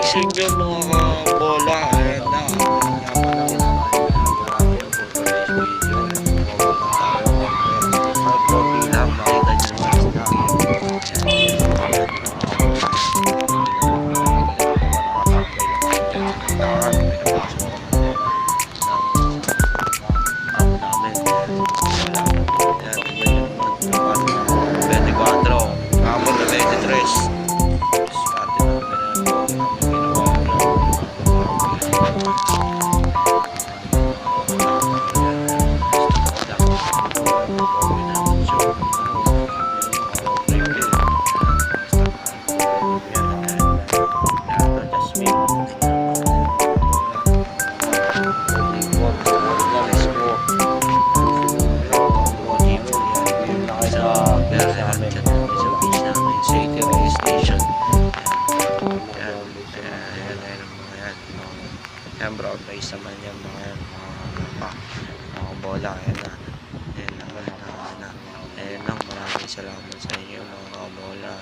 sa inyo mga kabola. Ayan na. Yan, brown rice naman yan mga bola. Ayan na. Ayan lang, maraming salamat sa inyo mga bola.